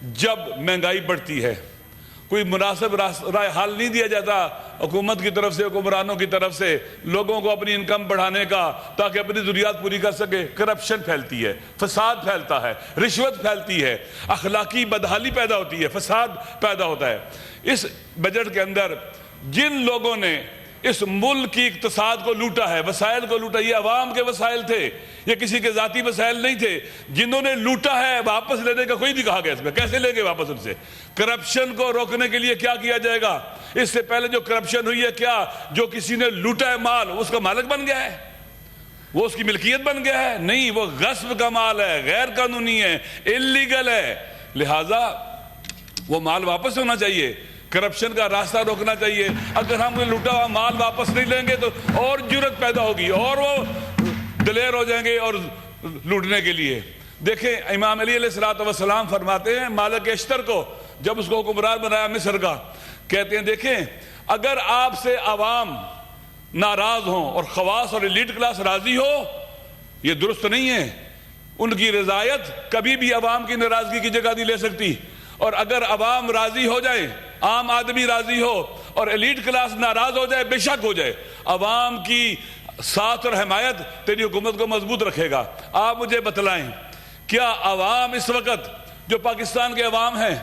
جب مہنگائی بڑھتی ہے کوئی مناسب رائے حل نہیں دیا جاتا حکومت کی طرف سے، حکمرانوں کی طرف سے لوگوں کو اپنی انکم بڑھانے کا تاکہ اپنی ضروریات پوری کر سکے، کرپشن پھیلتی ہے، فساد پھیلتا ہے، رشوت پھیلتی ہے، اخلاقی بدحالی پیدا ہوتی ہے، فساد پیدا ہوتا ہے۔ اس بجٹ کے اندر جن لوگوں نے اس ملک کی اقتصاد کو لوٹا ہے، وسائل کو لوٹا، یہ عوام کے وسائل تھے، یہ کسی کے ذاتی وسائل نہیں تھے، جنہوں نے لوٹا ہے واپس لینے کا کوئی نہیں کہا گیا اس میں، کیسے لیں گے واپس ان سے؟ کرپشن کو روکنے کے لیے کیا کیا جائے گا؟ اس سے پہلے جو کرپشن ہوئی ہے، کیا جو کسی نے لوٹا ہے مال اس کا مالک بن گیا ہے، وہ اس کی ملکیت بن گیا ہے؟ نہیں، وہ غصب کا مال ہے، غیر قانونی ہے، اللیگل ہے، لہٰذا وہ مال واپس ہونا چاہیے، کرپشن کا راستہ روکنا چاہیے۔ اگر ہم لوٹا ہوا مال واپس نہیں لیں گے تو اور جرت پیدا ہوگی اور وہ دلیر ہو جائیں گے اور لوٹنے کے لیے۔ دیکھیں امام علی علیہ السلام فرماتے ہیں مالک اشتر کو، جب اس کو حکمران بنایا مصر کا، کہتے ہیں دیکھیں اگر آپ سے عوام ناراض ہوں اور خواص اور ایلیٹ کلاس راضی ہو، یہ درست نہیں ہے۔ ان کی رضایت کبھی بھی عوام کی ناراضگی کی جگہ نہیں لے سکتی، اور اگر عوام راضی ہو جائیں، عام آدمی راضی ہو اور ایلیٹ کلاس ناراض ہو جائے، بے شک ہو جائے، عوام کی ساتھ اور حمایت تیری حکومت کو مضبوط رکھے گا۔ آپ مجھے بتلائیں کیا عوام اس وقت جو پاکستان کے عوام ہیں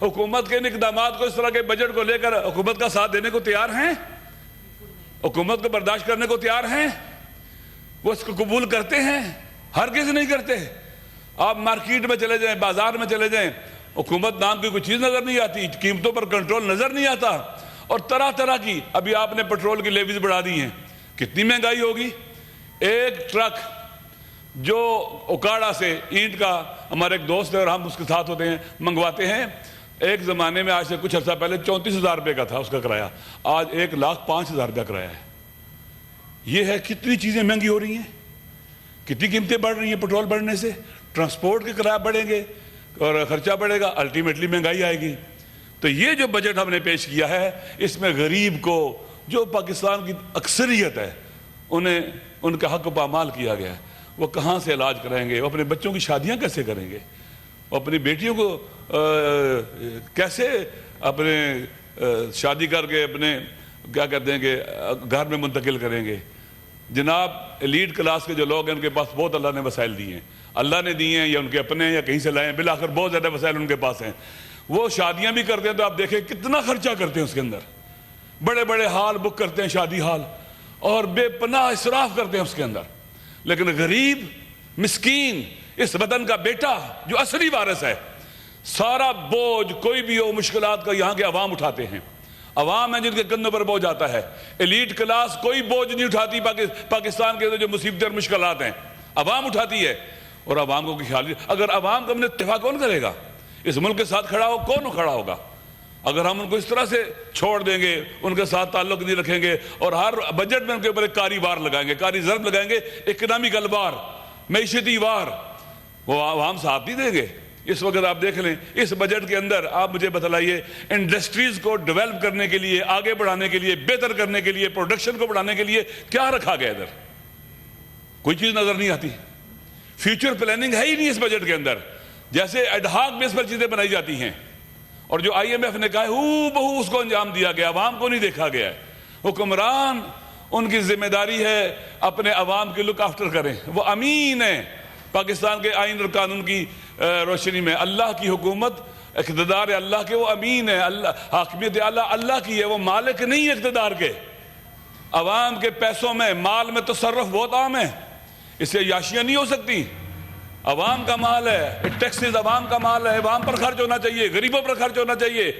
حکومت کے ان اقدامات کو، اس طرح کے بجٹ کو لے کر حکومت کا ساتھ دینے کو تیار ہیں؟ حکومت کو برداشت کرنے کو تیار ہیں؟ وہ اس کو قبول کرتے ہیں؟ ہرگز نہیں کرتے۔ آپ مارکیٹ میں چلے جائیں، بازار میں چلے جائیں، حکومت نام کی کوئی چیز نظر نہیں آتی، قیمتوں پر کنٹرول نظر نہیں آتا، اور طرح طرح کی، ابھی آپ نے پیٹرول کی لیویز بڑھا دی ہیں، کتنی مہنگائی ہوگی۔ ایک ٹرک جو اوکاڑا سے اینٹ کا، ہمارے ایک دوست ہے اور ہم اس کے ساتھ ہوتے ہیں، منگواتے ہیں، ایک زمانے میں آج سے کچھ عرصہ پہلے 34,000 روپے کا تھا اس کا کرایہ، آج 1,05,000 روپے کرایہ ہے۔ یہ ہے کتنی چیزیں مہنگی ہو رہی ہیں، کتنی قیمتیں بڑھ رہی ہیں پیٹرول بڑھنے سے، ٹرانسپورٹ کے کرایہ بڑھیں گے اور خرچہ بڑھے گا، الٹیمیٹلی مہنگائی آئے گی۔ تو یہ جو بجٹ ہم نے پیش کیا ہے، اس میں غریب کو، جو پاکستان کی اکثریت ہے، انہیں ان کا حق پامال کیا گیا ہے۔ وہ کہاں سے علاج کرائیں گے؟ وہ اپنے بچوں کی شادیاں کیسے کریں گے؟ وہ اپنی بیٹیوں کو کیسے اپنے شادی کر کے اپنے کیا کہتے ہیں کہ گھر میں منتقل کریں گے؟ جناب ایلیٹ کلاس کے جو لوگ ہیں ان کے پاس بہت اللہ نے وسائل دیے ہیں، اللہ نے دیے ہیں یا ان کے اپنے ہیں یا کہیں سے لائے ہیں، بالآخر بہت زیادہ وسائل ان کے پاس ہیں۔ وہ شادیاں بھی کرتے ہیں تو آپ دیکھیں کتنا خرچہ کرتے ہیں اس کے اندر، بڑے بڑے ہال بک کرتے ہیں، شادی ہال، اور بے پناہ اسراف کرتے ہیں اس کے اندر۔ لیکن غریب مسکین اس وطن کا بیٹا جو اصلی وارث ہے، سارا بوجھ کوئی بھی ہو مشکلات کا یہاں کے عوام اٹھاتے ہیں، عوام ہیں جن کے کندھوں پر بوجھ آتا ہے۔ ایلیٹ کلاس کوئی بوجھ نہیں اٹھاتی، پاکستان کے جو مصیبتیں اور مشکلات ہیں عوام اٹھاتی ہے، اور عوام کو خیال، اگر عوام کا اتفاق کون کرے گا؟ اس ملک کے ساتھ کھڑا ہو کون کھڑا ہوگا؟ اگر ہم ان کو اس طرح سے چھوڑ دیں گے، ان کے ساتھ تعلق نہیں رکھیں گے اور ہر بجٹ میں ان کے اوپر ایک کاری وار لگائیں گے، کاری ضرب لگائیں گے، اکنامکل وار، معیشتی وار، وہ عوام ساتھ نہیں دیں گے۔ اس وقت آپ دیکھ لیں اس بجٹ کے اندر، آپ مجھے بتلائیے انڈسٹریز کو ڈیولپ کرنے کے لیے، آگے بڑھانے کے لیے، بہتر کرنے کے لیے، پروڈکشن کو بڑھانے کے لیے کیا رکھا گیا؟ ادھر کوئی چیز نظر نہیں آتی، فیوچر پلاننگ ہے ہی نہیں اس بجٹ کے اندر، جیسے ایڈ ہاک بیس پر چیزیں بنائی جاتی ہیں، اور جو آئی ایم ایف نے کہا ہے ہو بہو اس کو انجام دیا گیا، عوام کو نہیں دیکھا گیا ہے۔ حکمران ان کی ذمہ داری ہے اپنے عوام کی لک آفٹر کریں، وہ امین ہیں پاکستان کے آئین اور قانون کی روشنی میں، اللہ کی حکومت، اقتدار اللہ کے، وہ امین ہے، اللہ حاکمیت اللہ کی ہے، وہ مالک نہیں ہے اقتدار کے۔ عوام کے پیسوں میں، مال میں تصرف بہت عام ہے، اس سے عیاشیاں نہیں ہو سکتی، عوام کا مال ہے، ٹیکسز عوام کا مال ہے، عوام پر خرچ ہونا چاہیے، غریبوں پر خرچ ہونا چاہیے،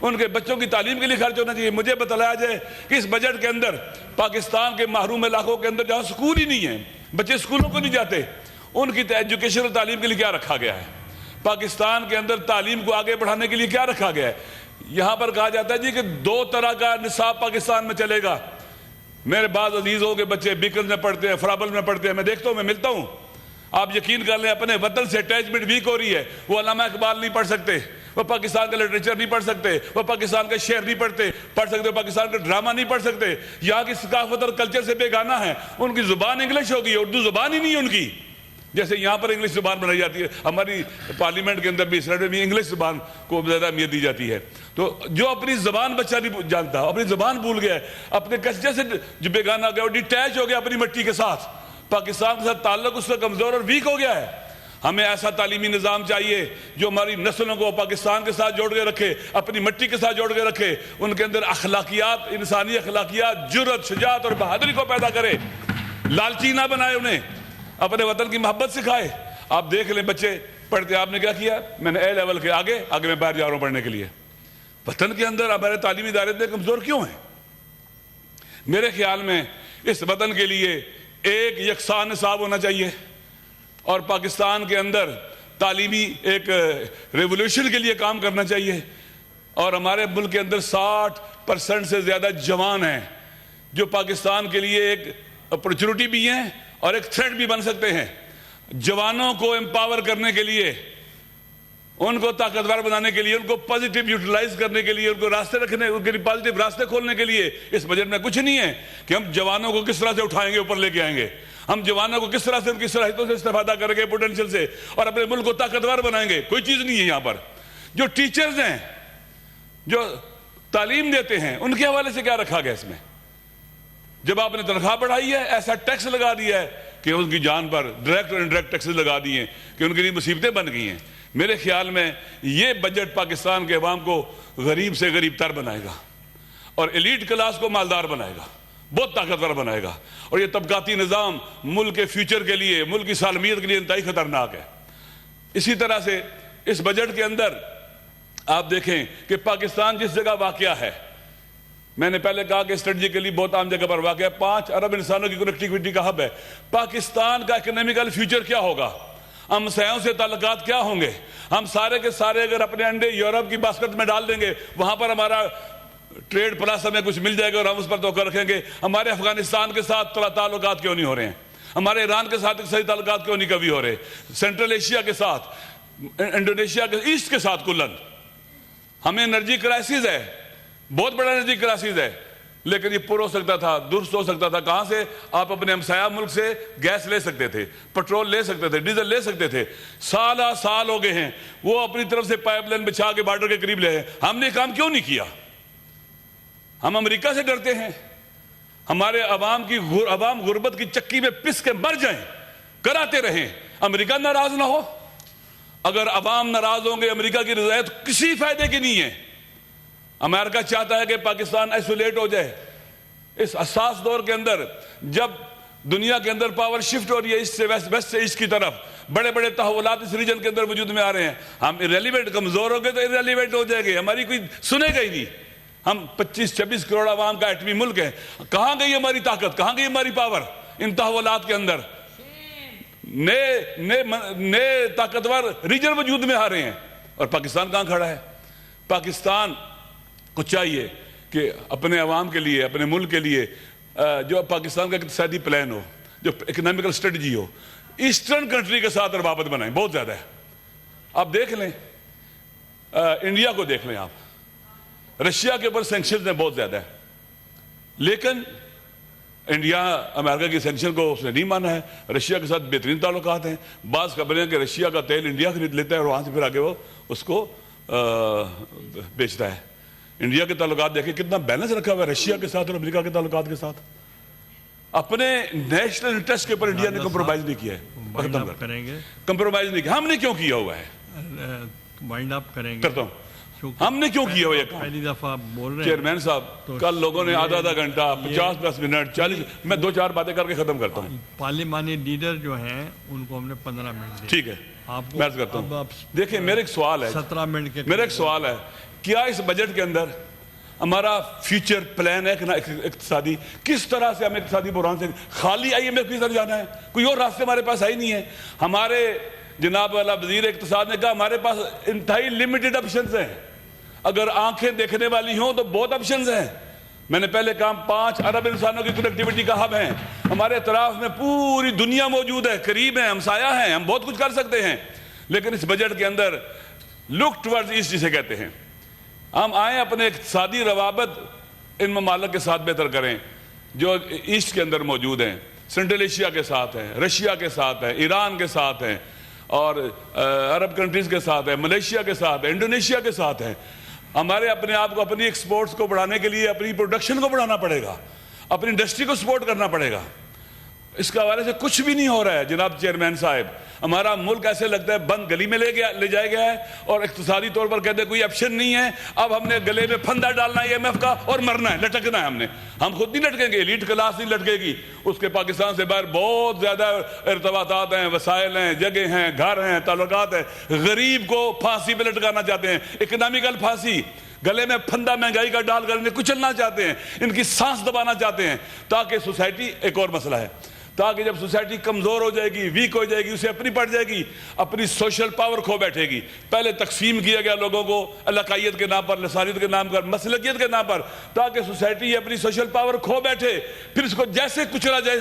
ان کے بچوں کی تعلیم کے لیے خرچ ہونا چاہیے۔ مجھے بتلایا جائے کہ اس بجٹ کے اندر پاکستان کے محروم علاقوں کے اندر جہاں سکول ہی نہیں ہیں، بچے سکولوں کو نہیں جاتے، ان کی ایجوکیشن اور تعلیم کے لیے کیا رکھا گیا ہے؟ پاکستان کے اندر تعلیم کو آگے بڑھانے کے لیے کیا رکھا گیا ہے؟ یہاں پر کہا جاتا ہے جی کہ 2 طرح کا نصاب پاکستان میں چلے گا۔ میرے بعض عزیزوں کے بچے بیکن میں پڑھتے ہیں، فرابل میں پڑھتے ہیں، میں دیکھتا ہوں، میں ملتا ہوں، آپ یقین کر لیں اپنے وطن سے اٹیچمنٹ ویک ہو رہی ہے۔ وہ علامہ اقبال نہیں پڑھ سکتے، وہ پاکستان کا لٹریچر نہیں پڑھ سکتے، وہ پاکستان کا شعر نہیں پڑھ سکتے، پاکستان کا ڈرامہ نہیں پڑھ سکتے، یہاں کی ثقافت اور کلچر سے بیگانہ ہیں، ان کی زبان انگلش ہوگی، اردو زبان ہی نہیں ہے ان کی، جیسے یہاں پر انگلش زبان بنائی جاتی ہے، ہماری پارلیمنٹ کے اندر بھی اسرائیل میں بھی انگلش زبان کو زیادہ اہمیت دی جاتی ہے. تو جو اپنی زبان بچہ نہیں جانتا، اپنی زبان بھول گیا ہے، اپنے کلچر سے جو بیگانہ ہو گیا، وہ ڈیٹیچ ہو گیا اپنی مٹی کے ساتھ، پاکستان کے ساتھ تعلق اس کا کمزور اور ویک ہو گیا ہے. ہمیں ایسا تعلیمی نظام چاہیے جو ہماری نسلوں کو پاکستان کے ساتھ جوڑ کے رکھے، اپنی مٹی کے ساتھ جوڑ کے رکھے، ان کے اندر اخلاقیات، انسانی اخلاقیات، جرأت، شجاعت اور بہادری کو پیدا کرے، لالچی نہ بنائے، انہیں اپنے وطن کی محبت سکھائے. آپ دیکھ لیں بچے پڑھتے، آپ نے کیا کیا؟ میں نے اے لیول کے آگے میں باہر جا رہا ہوں پڑھنے کے لیے. وطن کے اندر ہمارے تعلیمی ادارے اتنے کمزور کیوں ہیں؟ میرے خیال میں اس وطن کے لیے ایک یکساں نصاب ہونا چاہیے، اور پاکستان کے اندر تعلیمی ایک ریولوشن کے لیے کام کرنا چاہیے. اور ہمارے ملک کے اندر 60% سے زیادہ جوان ہیں جو پاکستان کے لیے ایک اپرچونٹی بھی ہیں اور ایک تھریٹ بھی بن سکتے ہیں. جوانوں کو امپاور کرنے کے لیے، ان کو طاقتور بنانے کے لیے، ان کو پازیٹیو یوٹیلائز کرنے کے لیے، ان کو راستے رکھنے، ان کے لیے پازیٹیو راستے کھولنے کے لیے اس بجٹ میں کچھ نہیں ہے کہ ہم جوانوں کو کس طرح سے اٹھائیں گے، اوپر لے کے آئیں گے. ہم جوانوں کو کس طرح سے ان کی صلاحیتوں سے استفادہ کریں گے، پوٹینشیل سے، اور اپنے ملک کو طاقتور بنائیں گے. کوئی چیز نہیں ہے یہاں پر. جو ٹیچرز ہیں، جو تعلیم دیتے ہیں، ان کے حوالے سے کیا رکھا گیا اس میں؟ جب آپ نے تنخواہ بڑھائی ہے، ایسا ٹیکس لگا دیا ہے کہ ان کی جان پر ڈائریکٹ اور انڈائریکٹ ٹیکسز لگا دیے ہیں کہ ان کے لیے مصیبتیں بن گئی ہیں. میرے خیال میں یہ بجٹ پاکستان کے عوام کو غریب سے غریب تر بنائے گا، اور ایلیٹ کلاس کو مالدار بنائے گا، بہت طاقتور بنائے گا. اور یہ طبقاتی نظام ملک کے فیوچر کے لیے، ملک کی سالمیت کے لیے انتہائی خطرناک ہے. اسی طرح سے اس بجٹ کے اندر آپ دیکھیں کہ پاکستان جس جگہ واقع ہے، میں نے پہلے کہا کہ اسٹریٹجیکلی بہت عام جگہ پر واقع ہے، 5 ارب انسانوں کی کنیکٹیوٹی کا ہب ہے. پاکستان کا اکنامیکل فیوچر کیا ہوگا؟ ہم سیاحوں سے تعلقات کیا ہوں گے؟ ہم سارے کے سارے اگر اپنے انڈے یورپ کی باسکٹ میں ڈال دیں گے، وہاں پر ہمارا ٹریڈ پلس ہمیں کچھ مل جائے گا اور ہم اس پر توقع رکھیں گے. ہمارے افغانستان کے ساتھ تعلقات کیوں نہیں ہو رہے ہیں؟ ہمارے ایران کے ساتھ صحیح تعلقات کیوں نہیں کبھی ہو رہے؟ سینٹرل ایشیا کے ساتھ، انڈونیشیا کے، ایسٹ کے ساتھ کلن ہمیں انرجی کرائسس ہے، بہت بڑا انرجی کرائسس ہے، لیکن یہ پر ہو سکتا تھا، درست ہو سکتا تھا. کہاں سے؟ آپ اپنے ہمسایہ ملک سے گیس لے سکتے تھے، پیٹرول لے سکتے تھے، ڈیزل لے سکتے تھے. سال ہو گئے ہیں وہ اپنی طرف سے پائپ لائن بچھا کے بارڈر کے قریب لے ہیں. ہم نے کام کیوں نہیں کیا؟ ہم امریکہ سے ڈرتے ہیں. ہمارے عوام غربت کی چکی میں پس کے مر جائیں، کراتے رہیں، امریکہ ناراض نہ ہو. اگر عوام ناراض ہوں گے، امریکہ کی رضایت کسی فائدے کی نہیں ہے. امریکہ چاہتا ہے کہ پاکستان آئسولیٹ ہو جائے. اس حساس دور کے اندر جب دنیا کے اندر پاور شفٹ ہو رہی ہے ایسٹ سے ویسٹ سے ایسٹ کی طرف، بڑے بڑے تحولات اس ریجن کے اندر وجود میں آ رہے ہیں، ہم irrelevant کمزور ہو گئے تو irrelevant ہو جائے گے. ہماری کوئی سنے گا ہی نہیں. ہم 25-26 کروڑ عوام کا ایٹمی ملک ہے. کہاں گئی ہماری طاقت؟ کہاں گئی ہماری پاور ان تحولات کے اندر؟ نئے طاقتور ریجن وجود میں آ رہے ہیں، اور پاکستان کہاں کھڑا ہے؟ پاکستان کو چاہیے کہ اپنے عوام کے لیے، اپنے ملک کے لیے جو پاکستان کا اقتصادی پلان ہو، جو اکنامیکل اسٹریٹجی ہو، ایسٹرن کنٹری کے ساتھ روابط بنائیں. بہت زیادہ ہے. آپ دیکھ لیں انڈیا کو، دیکھ لیں آپ، رشیا کے اوپر سینکشنز ہیں بہت زیادہ ہے، لیکن انڈیا امریکہ کی سینکشن کو اس نے نہیں مانا ہے. رشیا کے ساتھ بہترین تعلقات ہیں. بعض خبریں کہ رشیا کا تیل انڈیا خرید لیتا ہے اور وہاں سے پھر آگے وہ اس کو بیچتا ہے. انڈیا کے تعلقات دیکھیں کتنا بیلنس رکھا ہوا ہے رشیا کے ساتھ اور امریکہ کے تعلقات کے ساتھ. اپنے نیشنل انٹرسٹ کے اوپر انڈیا نے کمپرومائز نہیں کیا ہے. کمپرومائز نہیں کیا. ہم نے کیوں کیا ہوا ہے؟ وائنڈ اپ کریں گے. کرتا ہوں. ہم نے کیوں کیا ہوا یہ کام؟ پہلی دفعہ بول رہے ہیں چیئرمین صاحب، کل لوگوں نے آدھا گھنٹہ، 50 منٹ، 40، میں 2-4 باتیں کر کے ختم کرتا ہوں. پارلیمانی لیڈر جو ہیں ان کو ہم نے 15 منٹ. ٹھیک ہے، میں عرض کرتا ہوں. دیکھیں میرا ایک سوال ہے، 17 منٹ کے. میرا ایک سوال ہے، کیا اس بجٹ کے اندر ہمارا فیوچر پلان ہے اقتصادی؟ کس طرح سے ہمیں اقتصادی بحران سے خالی IMF کی طرف جانا ہے؟ کوئی اور راستے ہمارے پاس ہی نہیں ہے. ہمارے جناب والا وزیر اقتصاد نے کہا ہمارے پاس انتہائی لمیٹڈ آپشنز ہیں. اگر آنکھیں دیکھنے والی ہوں تو بہت آپشنز ہیں. میں نے پہلے کہا 5 ارب انسانوں کی کنیکٹیوٹی کا ہب ہے. ہمارے اطراف میں پوری دنیا موجود ہے، قریب ہیں، ہمسایہ ہیں، ہم بہت کچھ کر سکتے ہیں. لیکن اس بجٹ کے اندر لک ٹورڈز ایسٹ جسے کہتے ہیں، ہم آئیں اپنے اقتصادی روابط ان ممالک کے ساتھ بہتر کریں جو ایسٹ کے اندر موجود ہیں. سینٹرل ایشیا کے ساتھ ہیں، رشیا کے ساتھ ہیں، ایران کے ساتھ ہیں، اور عرب کنٹریز کے ساتھ ہیں، ملیشیا کے ساتھ ہیں، انڈونیشیا کے ساتھ ہیں۔ ہمارے اپنے آپ کو اپنی ایکسپورٹس کو بڑھانے کے لیے اپنی پروڈکشن کو بڑھانا پڑے گا، اپنی انڈسٹری کو سپورٹ کرنا پڑے گا۔ اس کے حوالے سے کچھ بھی نہیں ہو رہا ہے جناب چیئرمین صاحب۔ ہمارا ملک ایسے لگتا ہے بند گلی میں لے جایا گیا ہے، اور اقتصادی طور پر کہتے ہیں کوئی آپشن نہیں ہے، اب ہم نے گلے میں پھندا ڈالنا ہے IMF کا اور مرنا ہے، لٹکنا ہے۔ ہم خود نہیں لٹکیں گے، ایلیٹ کلاس نہیں لٹکے گی، اس کے پاکستان سے باہر بہت زیادہ ارتباطات ہیں، وسائل ہیں، جگہ ہیں، گھر ہیں، تعلقات ہیں۔ غریب کو پھانسی پہ لٹکانا چاہتے ہیں، اکنامیکل پھانسی، گلے میں پھندا مہنگائی کا ڈال کر انہیں کچلنا چاہتے ہیں، ان کی سانس دبانا چاہتے ہیں، تاکہ سوسائٹی، ایک اور مسئلہ ہے، تاکہ جب سوسائٹی کمزور ہو جائے گی، ویک ہو جائے گی، اسے اپنی پڑ جائے گی، اپنی سوشل پاور کھو بیٹھے گی۔ پہلے تقسیم کیا گیا لوگوں کو علاقائیت کے نام پر، لسانیت کے نام پر، مسلکیت کے نام پر، تاکہ سوسائٹی اپنی سوشل پاور کھو بیٹھے، پھر اس کو جیسے کچلا جائے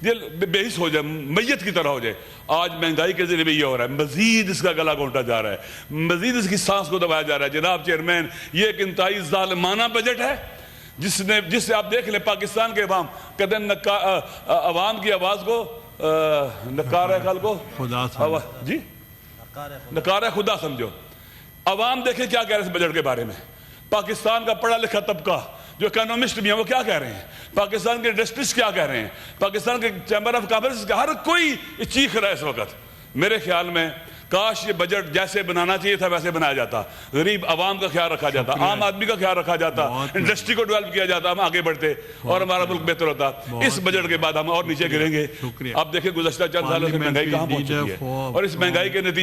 یہ بے حس ہو جائے، میت کی طرح ہو جائے۔ آج مہنگائی کے ذریعے بھی یہ ہو رہا ہے، مزید اس کا گلا گھونٹا جا رہا ہے، مزید اس کی سانس کو دبایا جا رہا ہے۔ جناب چیئرمین، یہ ایک انتہائی ظالمانہ بجٹ ہے جس سے آپ دیکھ لیں پاکستان کے عوام کہتے ہیں عوام کی آواز کو نکار ہے خل کو خدا جی نکار ہے خدا سمجھو۔ عوام دیکھیں کیا کہہ رہے ہیں اس بجٹ کے بارے میں۔ پاکستان کا پڑھا لکھا طبقہ جو اکانومسٹ بھی ہیں وہ کیا کہہ رہے ہیں، پاکستان کے انڈسٹریز کیا کہہ رہے ہیں، پاکستان کے چیمبر آف کامرس کا ہر کوئی چیخ رہا ہے اس وقت۔ میرے خیال میں کاش یہ بجٹ جیسے بنانا چاہیے تھا ویسے بنایا جاتا، غریب عوام کا خیال رکھا جاتا، عام آدمی کا خیال رکھا جاتا، انڈسٹری کو ڈیولپ کیا جاتا، ہم آگے بڑھتے اور ہمارا ملک بہتر ہوتا۔ اس بجٹ کے بعد ہم اور نیچے گریں گے۔ اب دیکھیں گزشتہ چند سالوں سے مہنگائی کہاں پہنچ چکی ہے، اور اس مہنگائی کے نتیجے